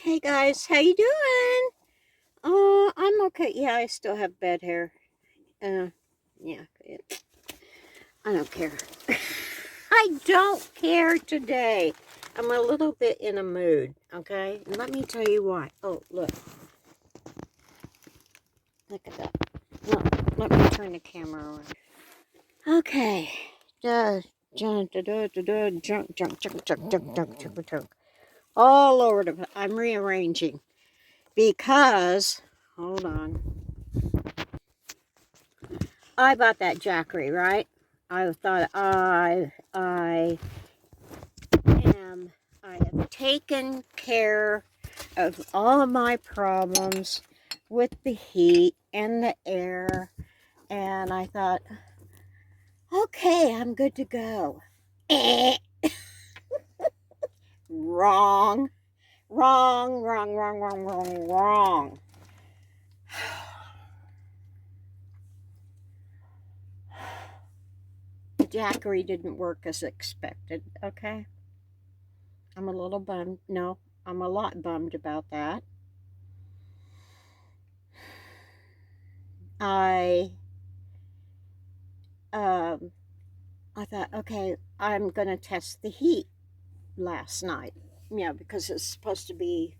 Hey guys, how you doing? I'm okay. Yeah, I still have bed hair. Uh, yeah, I don't care. I don't care today. I'm a little bit in a mood, okay? And let me tell you why. Oh, look. Look at that. Let me turn the camera around. Okay. Junk. All over the place. I'm rearranging because, hold on. I bought that jackery, right? I thought I have taken care of all of my problems with the heat and the air, and I thought, okay, I'm good to go. Wrong. Wrong. The jackery didn't work as expected, okay? I'm a little bummed. No, I'm a lot bummed about that. I um I thought, okay, I'm gonna test the heat last night. Yeah, because it's supposed to be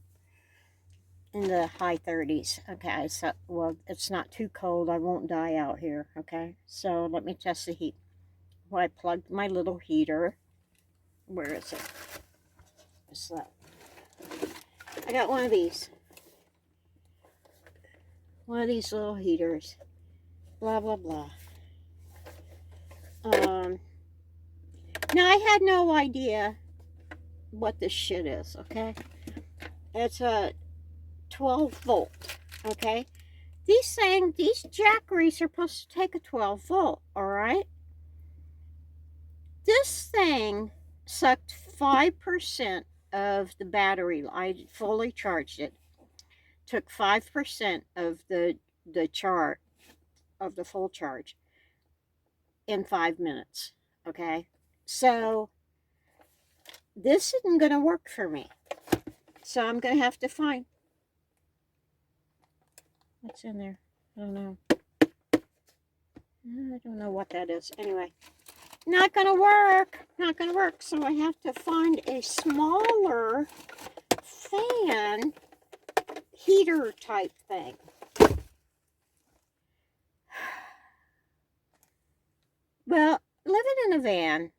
in the high 30s. Okay, so well, it's not too cold. I won't die out here. Okay, so let me test the heat. Well, I plugged my little heater. Where is it? What's that? I got one of these. One of these little heaters. Blah blah blah. Now I had no idea what this shit is. Okay, it's a 12 volt. Okay, these jackeries are supposed to take a 12 volt. All right, this thing sucked 5% of the battery. I fully charged it. Took 5% of the chart of the full charge in 5 minutes. Okay, so this isn't going to work for me. So I'm going to have to find what's in there. I don't know. I don't know what that is. Anyway, not going to work. Not going to work. So I have to find a smaller fan heater type thing. Well, living in a van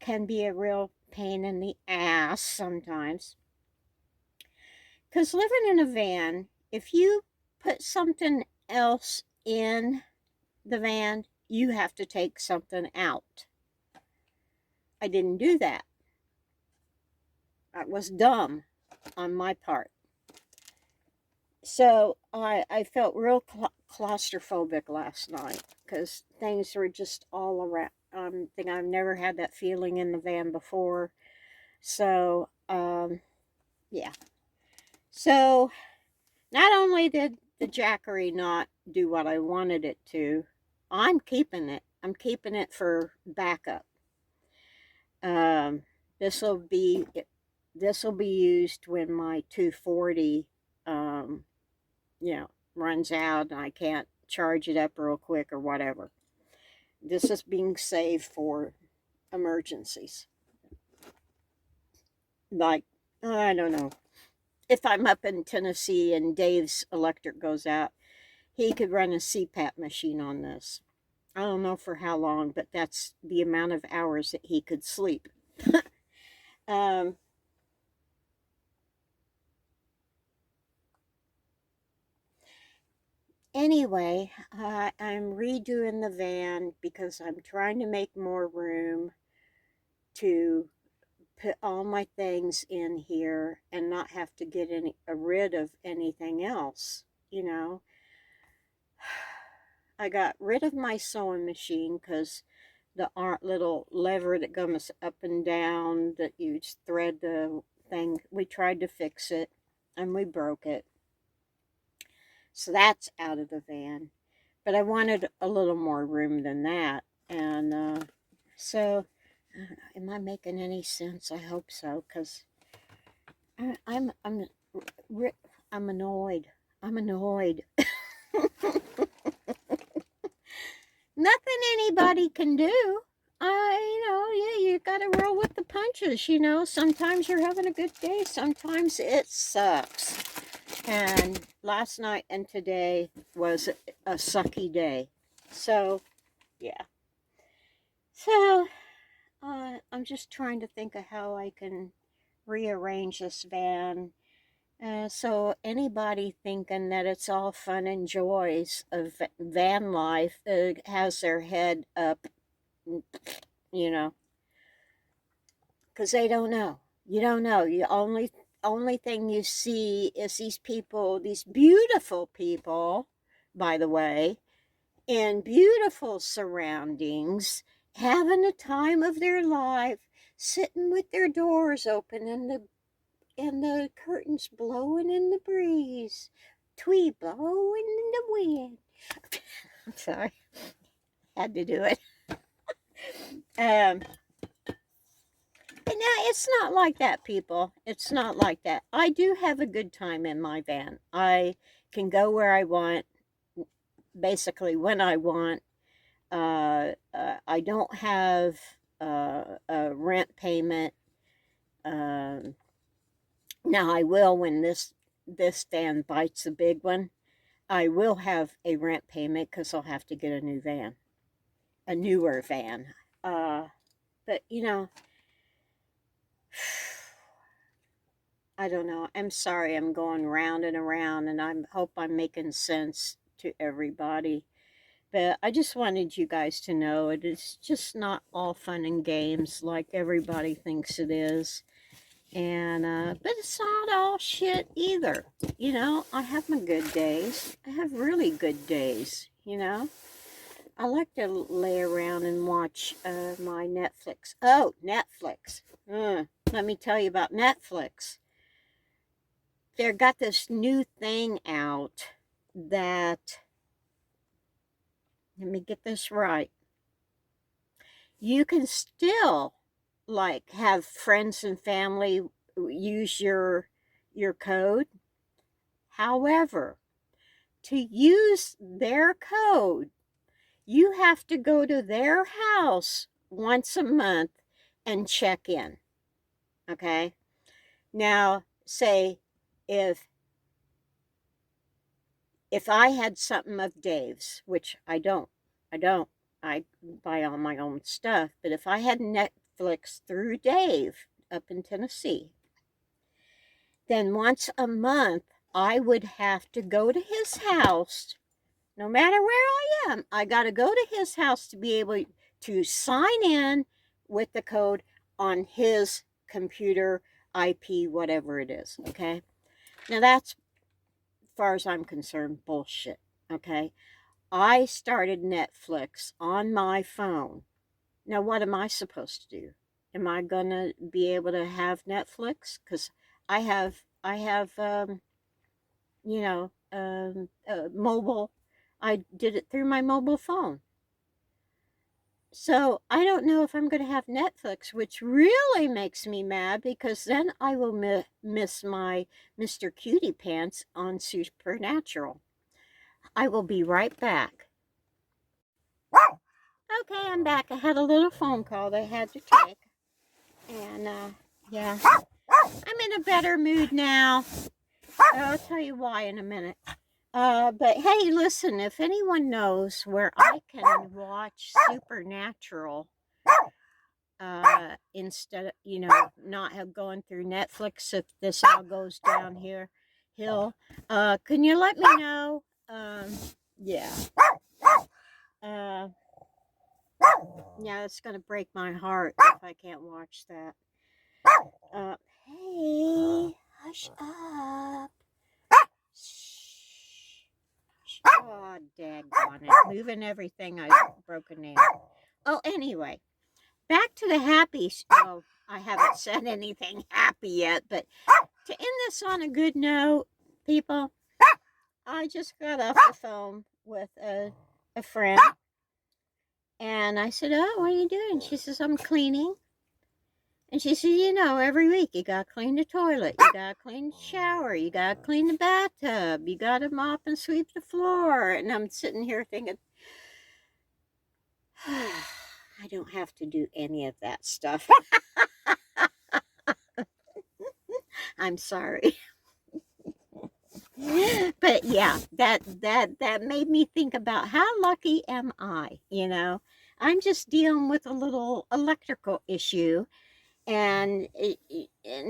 can be a real pain in the ass sometimes. Because living in a van, if you put something else in the van, you have to take something out. I didn't do that. That was dumb on my part. So I felt real claustrophobic last night because things were just all around. I think I've never had that feeling in the van before. So, yeah. So, not only did the jackery not do what I wanted it to, I'm keeping it. I'm keeping it for backup. Um, this will be used when my 240 runs out and I can't charge it up real quick or whatever. This is being saved for emergencies. Like, I don't know. If I'm up in Tennessee and Dave's electric goes out, he could run a CPAP machine on this. I don't know for how long, but that's the amount of hours that he could sleep. um, Anyway, I'm redoing the van because I'm trying to make more room to put all my things in here and not have to get rid of anything else, you know. I got rid of my sewing machine because the little lever that goes up and down that you thread the thing, we tried to fix it and we broke it. So that's out of the van. But I wanted a little more room than that. And so, am I making any sense? I hope so, because I'm I'm annoyed. I'm annoyed. Nothing anybody can do. Yeah, you gotta roll with the punches, you know. Sometimes you're having a good day, sometimes it sucks. And last night and today was a sucky day. So, yeah. So, I'm just trying to think of how I can rearrange this van. So anybody thinking that it's all fun and joys of van life has their head up, you know, because they don't know. You don't know. You only thing you see is these people, these beautiful people, by the way, in beautiful surroundings, having the time of their life, sitting with their doors open and the curtains blowing in the breeze, tweed blowing in the wind. I'm sorry, had to do it. But no, it's not like that, people. It's not like that. I do have a good time in my van. I can go where I want, basically when I want. I don't have a rent payment. Um, Now I will when this van bites a big one. I will have a rent payment because I'll have to get a new van, a newer van. Uh, but you know, I don't know. I'm sorry. I'm going round and around, and I hope I'm making sense to everybody. But I just wanted you guys to know it is just not all fun and games like everybody thinks it is. And but it's not all shit either. You know, I have my good days. I have really good days, you know. I like to lay around and watch my Netflix. Oh, Netflix. Let me tell you about Netflix. They've got this new thing out that, let me get this right. You can still like have friends and family use your code. However, to use their code, you have to go to their house once a month and check in. Okay? Now, say if I had something of Dave's, which I don't. I buy all my own stuff, but if I had Netflix through Dave up in Tennessee, then once a month I would have to go to his house. No matter where I am, I got to go to his house to be able to sign in with the code on his computer, IP, whatever it is. Okay. Now, that's, as far as I'm concerned, bullshit. Okay. I started Netflix on my phone. Now, what am I supposed to do? Am I going to be able to have Netflix? Because I have, mobile. I did it through my mobile phone. So I don't know if I'm going to have Netflix, which really makes me mad because then I will miss my Mr. Cutie Pants on Supernatural. I will be right back. Okay, I'm back. I had a little phone call they had to take. And, yeah, I'm in a better mood now. I'll tell you why in a minute. But hey, listen, if anyone knows where I can watch Supernatural, instead of, not have going through Netflix, if this all goes down here, can you let me know? Yeah. Uh, yeah, it's going to break my heart if I can't watch that. Hey, hush up. Shh. Oh, daggone it. Moving everything I've broken down. Oh, anyway, back to the happy. Oh, I haven't said anything happy yet, but to end this on a good note, people, I just got off the phone with a friend, and I said, "Oh, what are you doing?" She says, "I'm cleaning." And she said, you know, every week you gotta clean the toilet, you gotta clean the shower, you gotta clean the bathtub, you gotta mop and sweep the floor. And I'm sitting here thinking, I don't have to do any of that stuff. I'm sorry. But yeah, that made me think about how lucky am I, you know? I'm just dealing with a little electrical issue, and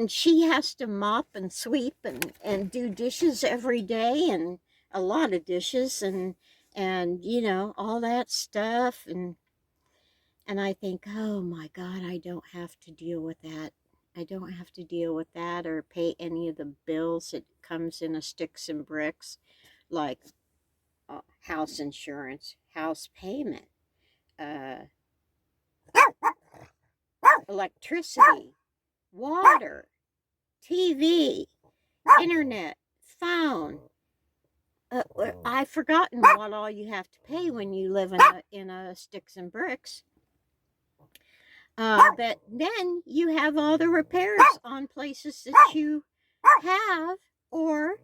she has to mop and sweep and do dishes every day, and a lot of dishes, and you know, all that stuff. And I think, oh my God, I don't have to deal with that. I don't have to deal with that or pay any of the bills. It comes in a sticks and bricks, like house insurance, house payment, uh, electricity, water, TV, internet, phone. I've forgotten what all you have to pay when you live in a sticks and bricks. But then you have all the repairs on places that you have or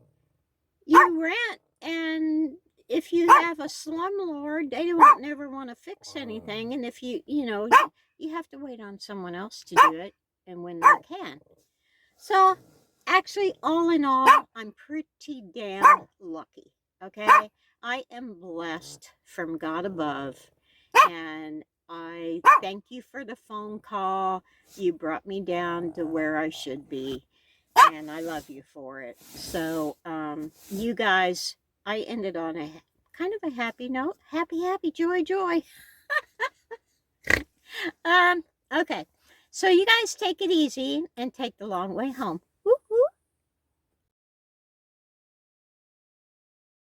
you rent. And if you have a slumlord, they don't never want to fix anything. And if you know, you have to wait on someone else to do it, and when they can. So, actually, all in all, I'm pretty damn lucky. Okay? I am blessed from God above. And I thank you for the phone call. You brought me down to where I should be. And I love you for it. So, you guys, I ended on a kind of a happy note. Happy, happy, joy, joy. Um, okay. So, you guys take it easy and take the long way home.